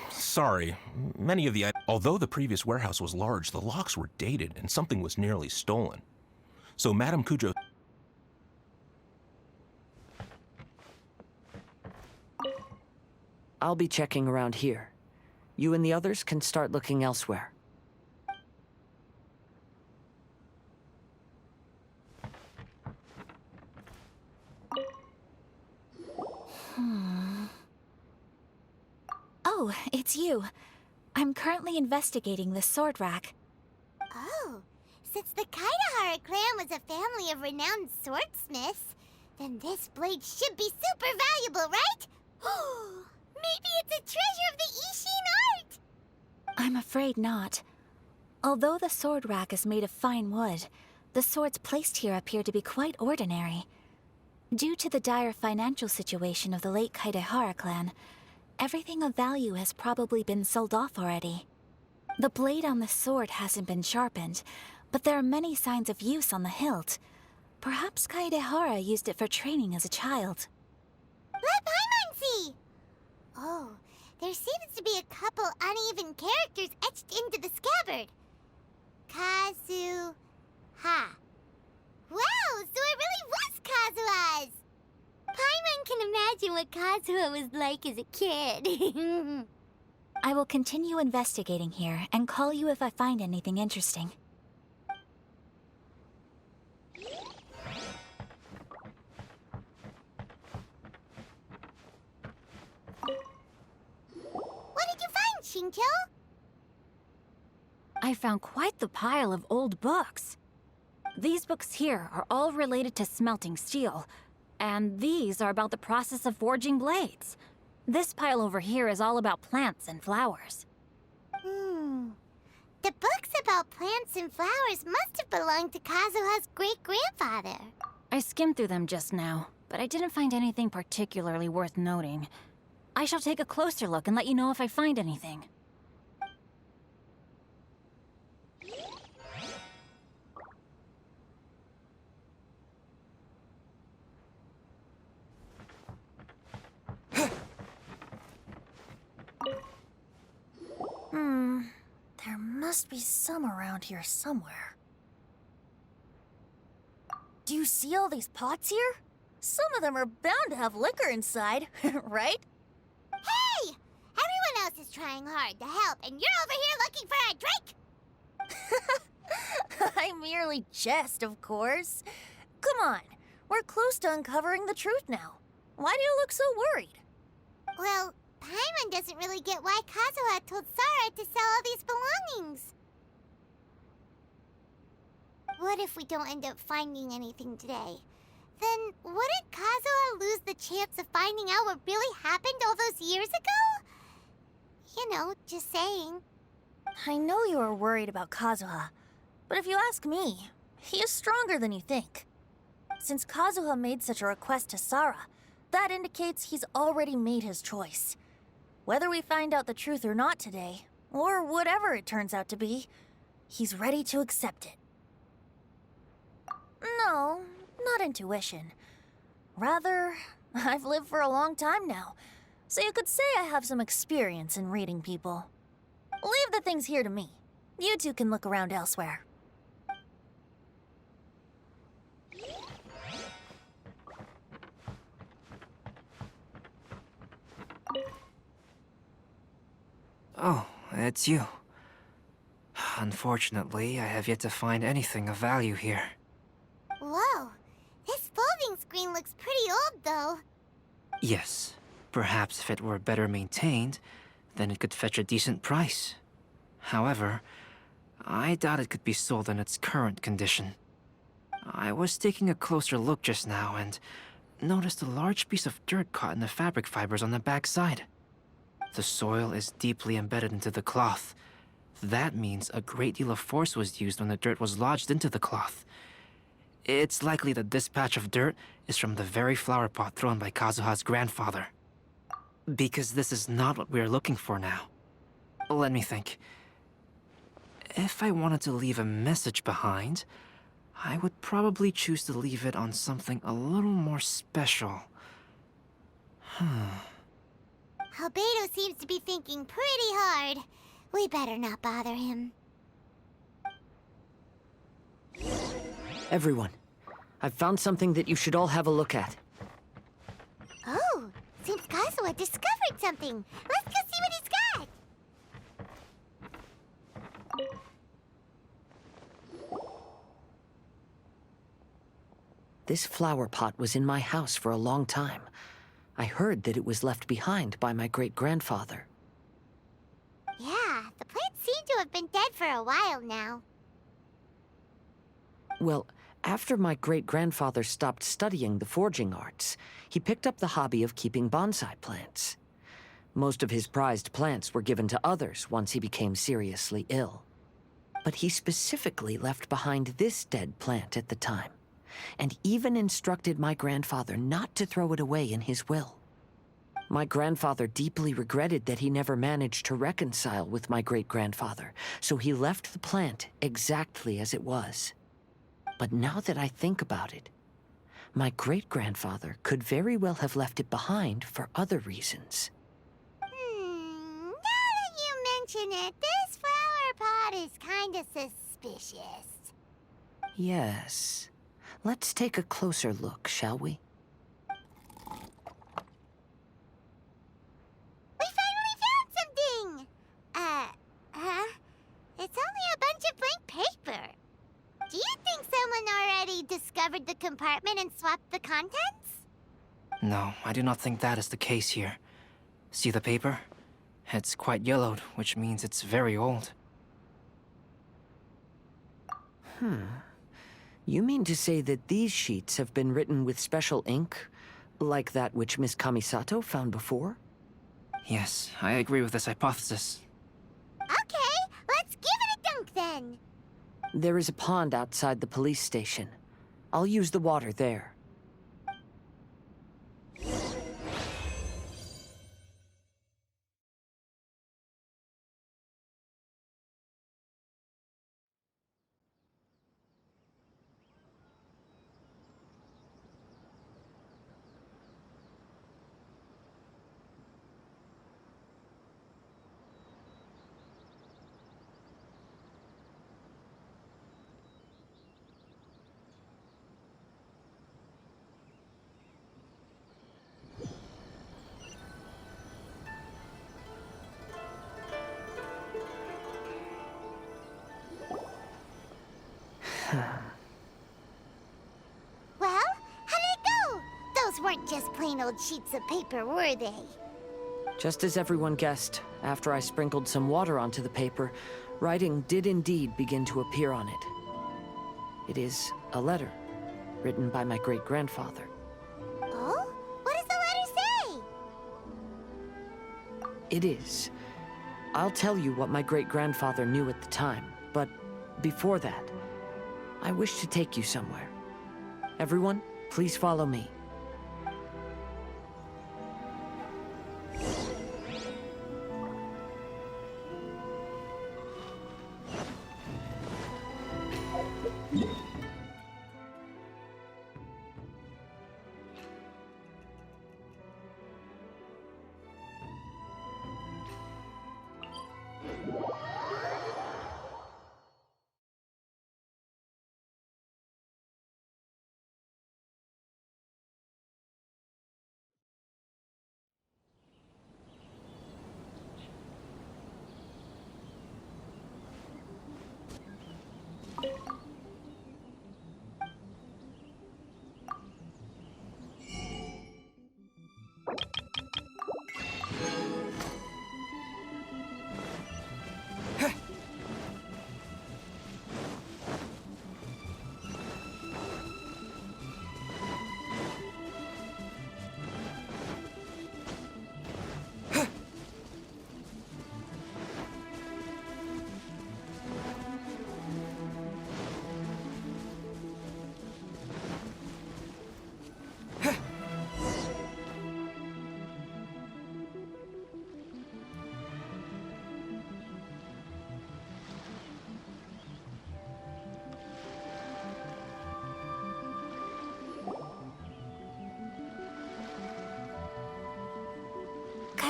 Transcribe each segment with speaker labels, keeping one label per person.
Speaker 1: Sorry, many of the although the previous warehouse was large, the locks were dated and something was nearly stolen. So Madame Cujo...
Speaker 2: I'll be checking around here. You and the others can start looking elsewhere.
Speaker 3: Oh, it's you. I'm currently investigating the sword rack.
Speaker 4: Oh, since the Kaidahara clan was a family of renowned swordsmiths, then this blade should be super valuable, right? Maybe it's a treasure of the Ishin art!
Speaker 3: I'm afraid not. Although the sword rack is made of fine wood, the swords placed here appear to be quite ordinary. Due to the dire financial situation of the late Kaidahara clan, everything of value has probably been sold off already. The blade on the sword hasn't been sharpened, but there are many signs of use on the hilt. Perhaps Kaidahara used it for training as a child.
Speaker 4: Let Paimon see! Oh, there seems to be a couple uneven characters etched into the scabbard. Kazuha. Wow, so it really was Kazuha's! Paimon can imagine what Kazuha was like as a kid.
Speaker 3: I will continue investigating here and call you if I find anything interesting.
Speaker 4: What did you find, Shincho?
Speaker 5: I found quite the pile of old books. These books here are all related to smelting steel, and these are about the process of forging blades. This pile over here is all about plants and flowers.
Speaker 4: The books about plants and flowers must have belonged to Kazuha's great-grandfather.
Speaker 5: I skimmed through them just now, but I didn't find anything particularly worth noting. I shall take a closer look and let you know if I find anything.
Speaker 6: There must be some around here somewhere. Do you see all these pots here? Some of them are bound to have liquor inside, right?
Speaker 4: Hey! Everyone else is trying hard to help, and you're over here looking for a drink?
Speaker 6: I merely jest, of course. Come on, we're close to uncovering the truth now. Why do you look so worried?
Speaker 4: Well, Paimon doesn't really get why Kazuha told Sarah to sell all these belongings. What if we don't end up finding anything today? Then wouldn't Kazuha lose the chance of finding out what really happened all those years ago? You know, just saying.
Speaker 6: I know you are worried about Kazuha, but if you ask me, he is stronger than you think. Since Kazuha made such a request to Sarah, that indicates he's already made his choice. Whether we find out the truth or not today, or whatever it turns out to be, he's ready to accept it. No, not intuition. Rather, I've lived for a long time now, so you could say I have some experience in reading people. Leave the things here to me. You two can look around elsewhere.
Speaker 7: Oh, it's you. Unfortunately, I have yet to find anything of value here.
Speaker 4: Whoa, this folding screen looks pretty old, though.
Speaker 7: Yes, perhaps if it were better maintained, then it could fetch a decent price. However, I doubt it could be sold in its current condition. I was taking a closer look just now and noticed a large piece of dirt caught in the fabric fibers on the back side. The soil is deeply embedded into the cloth. That means a great deal of force was used when the dirt was lodged into the cloth. It's likely that this patch of dirt is from the very flower pot thrown by Kazuha's grandfather. Because this is not what we are looking for now. Let me think. If I wanted to leave a message behind, I would probably choose to leave it on something a little more special.
Speaker 4: Albedo seems to be thinking pretty hard. We better not bother him.
Speaker 2: Everyone, I've found something that you should all have a look at.
Speaker 4: Oh, seems Kazuha discovered something. Let's go see what he's got.
Speaker 2: This flower pot was in my house for a long time. I heard that it was left behind by my great-grandfather.
Speaker 4: Yeah, the plants seem to have been dead for a while now.
Speaker 2: Well, after my great-grandfather stopped studying the forging arts, he picked up the hobby of keeping bonsai plants. Most of his prized plants were given to others once he became seriously ill. But he specifically left behind this dead plant at the time, and even instructed my grandfather not to throw it away in his will. My grandfather deeply regretted that he never managed to reconcile with my great-grandfather, so he left the plant exactly as it was. But now that I think about it, my great-grandfather could very well have left it behind for other reasons.
Speaker 4: Now that you mention it, this flower pot is kinda suspicious.
Speaker 2: Yes. Let's take a closer look, shall we?
Speaker 4: We finally found something! It's only a bunch of blank paper. Do you think someone already discovered the compartment and swapped the contents?
Speaker 7: No, I do not think that is the case here. See the paper? It's quite yellowed, which means it's very old.
Speaker 2: You mean to say that these sheets have been written with special ink, like that which Miss Kamisato found before?
Speaker 7: Yes, I agree with this hypothesis.
Speaker 4: Okay, let's give it a dunk then.
Speaker 2: There is a pond outside the police station. I'll use the water there.
Speaker 4: Well, how did it go? Those weren't just plain old sheets of paper, were they?
Speaker 2: Just as everyone guessed, after I sprinkled some water onto the paper, writing did indeed begin to appear on it. It is a letter, written by my great-grandfather.
Speaker 4: Oh? What does the letter say?
Speaker 2: It is. I'll tell you what my great-grandfather knew at the time, but before that, I wish to take you somewhere. Everyone, please follow me.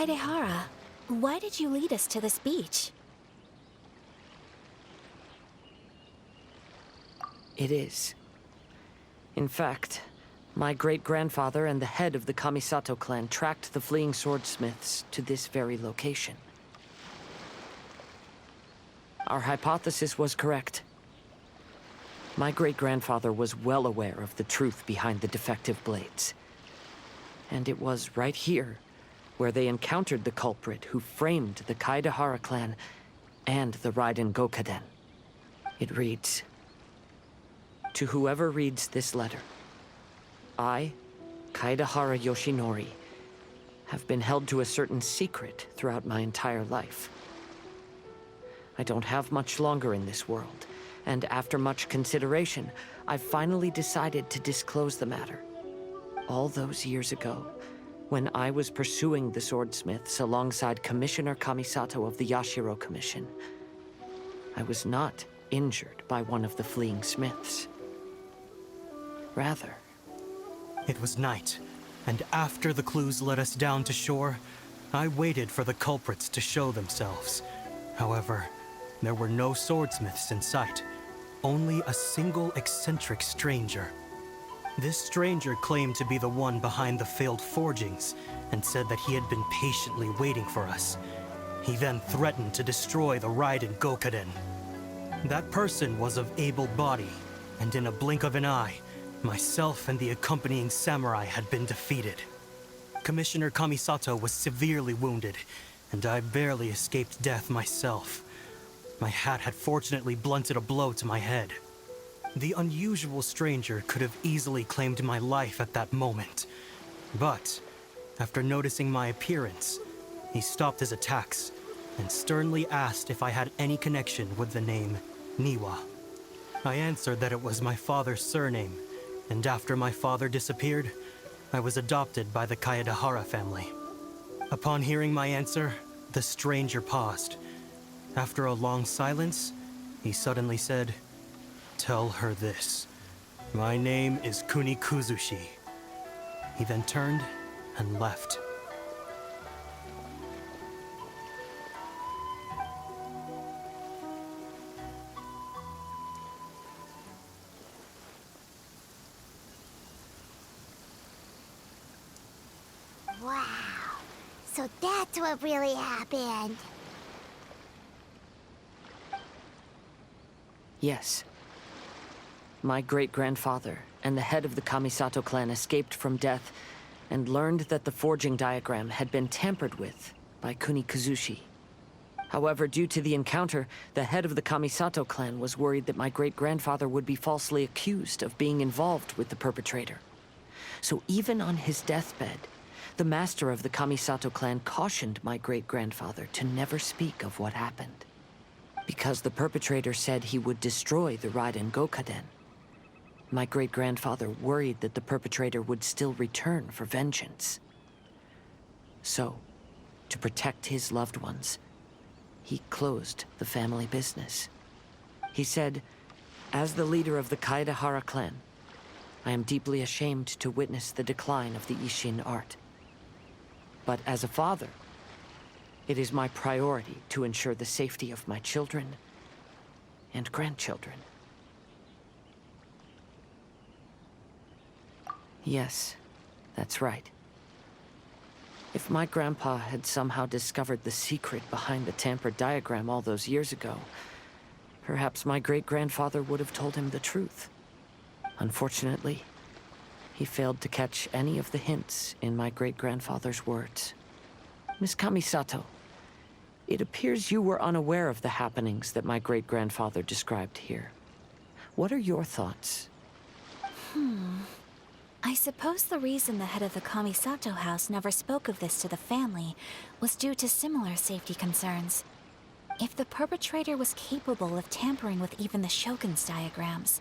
Speaker 3: Kaedehara, why did you lead us to this beach?
Speaker 2: It is. In fact, my great-grandfather and the head of the Kamisato clan tracked the fleeing swordsmiths to this very location. Our hypothesis was correct. My great-grandfather was well aware of the truth behind the defective blades. And it was right here where they encountered the culprit who framed the Kaedehara clan and the Raiden Gokaden. It reads, "To whoever reads this letter, I, Kaedehara Yoshinori, have been held to a certain secret throughout my entire life. I don't have much longer in this world, and after much consideration, I finally decided to disclose the matter. All those years ago, when I was pursuing the swordsmiths alongside Commissioner Kamisato of the Yashiro Commission, I was not injured by one of the fleeing smiths. Rather,
Speaker 8: It was night, and after the clues led us down to shore, I waited for the culprits to show themselves. However, there were no swordsmiths in sight, only a single eccentric stranger. This stranger claimed to be the one behind the failed forgings, and said that he had been patiently waiting for us. He then threatened to destroy the Raiden Gokaden. That person was of able body, and in a blink of an eye, myself and the accompanying samurai had been defeated. Commissioner Kamisato was severely wounded, and I barely escaped death myself. My hat had fortunately blunted a blow to my head. The unusual stranger could have easily claimed my life at that moment. But, after noticing my appearance, he stopped his attacks and sternly asked if I had any connection with the name Niwa. I answered that it was my father's surname, and after my father disappeared, I was adopted by the Kaedehara family. Upon hearing my answer, the stranger paused. After a long silence, he suddenly said, "Tell her this. My name is Kuni Kuzushi." He then turned and left.
Speaker 4: Wow. So that's what really happened.
Speaker 2: yes. My great-grandfather and the head of the Kamisato clan escaped from death and learned that the forging diagram had been tampered with by Kuni Kuzushi. However, due to the encounter, the head of the Kamisato clan was worried that my great-grandfather would be falsely accused of being involved with the perpetrator. So even on his deathbed, the master of the Kamisato clan cautioned my great-grandfather to never speak of what happened. Because the perpetrator said he would destroy the Raiden Gokaden, my great-grandfather worried that the perpetrator would still return for vengeance. So, to protect his loved ones, he closed the family business. He said, "As the leader of the Kaedehara clan, I am deeply ashamed to witness the decline of the Ishin art. But as a father, it is my priority to ensure the safety of my children and grandchildren." Yes, that's right. If my grandpa had somehow discovered the secret behind the tampered diagram all those years ago, perhaps my great-grandfather would have told him the truth. Unfortunately, he failed to catch any of the hints in my great-grandfather's words. Miss Kamisato, it appears you were unaware of the happenings that my great-grandfather described here. What are your thoughts?
Speaker 3: I suppose the reason the head of the Kamisato house never spoke of this to the family was due to similar safety concerns. If the perpetrator was capable of tampering with even the Shogun's diagrams,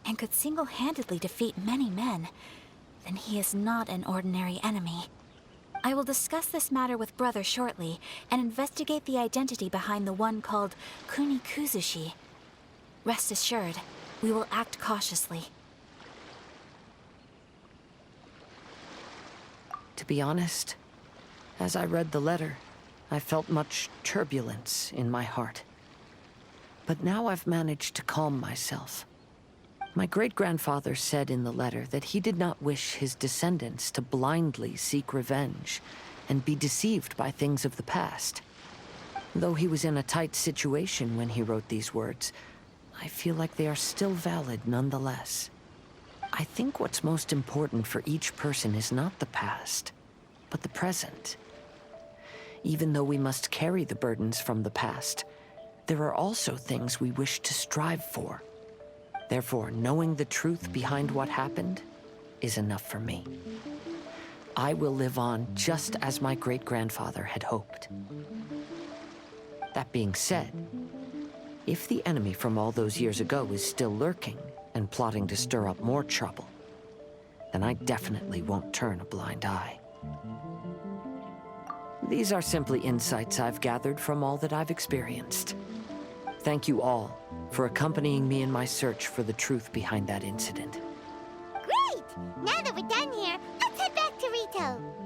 Speaker 3: and could single-handedly defeat many men, then he is not an ordinary enemy. I will discuss this matter with Brother shortly, and investigate the identity behind the one called Kuni Kuzushi. Rest assured, we will act cautiously.
Speaker 2: To be honest, As I read the letter, I felt much turbulence in my heart. But now I've managed to calm myself. My great-grandfather said in the letter that he did not wish his descendants to blindly seek revenge and be deceived by things of the past. Though he was in a tight situation when he wrote these words, I feel like they are still valid nonetheless. I think what's most important for each person is not the past, but the present. Even though we must carry the burdens from the past, there are also things we wish to strive for. Therefore, knowing the truth behind what happened is enough for me. I will live on just as my great-grandfather had hoped. That being said, if the enemy from all those years ago is still lurking and plotting to stir up more trouble, then I definitely won't turn a blind eye. These are simply insights I've gathered from all that I've experienced. Thank you all for accompanying me in my search for the truth behind that incident.
Speaker 4: Great! Now that we're done here, let's head back to Rito.